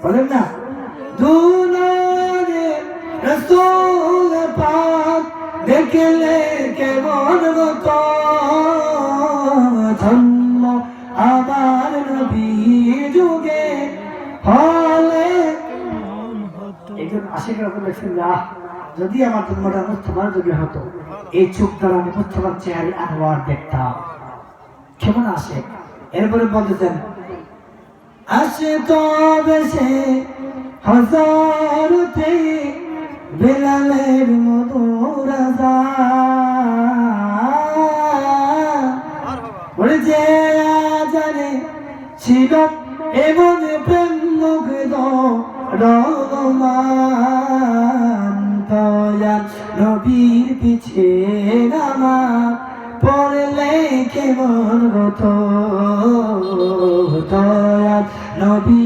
বলেন না, দুলারে রাসূল পাক দেখলে কেমন হতো, ধন্য আমার নবী যুগে হলে। এই জন্য আশিকের বলেছেন, যদি আমার জন্মটা মুস্তফার যুগে হতো, এই চোখ দ্বারা আমি মুস্তফার চেহারা আনোয়ার দেখতাম। কেমন আসে? এরপরে বলতেছেন, আসে তবে সে হযরতে বেলালের মধুর আযান, ওরে যে আজানে ছিল এমন প্রেম মুগ্ধ রহমান, দয়াল নবীর পিছে নামাজ পড়লে কেমন হতো, দয়াল নবী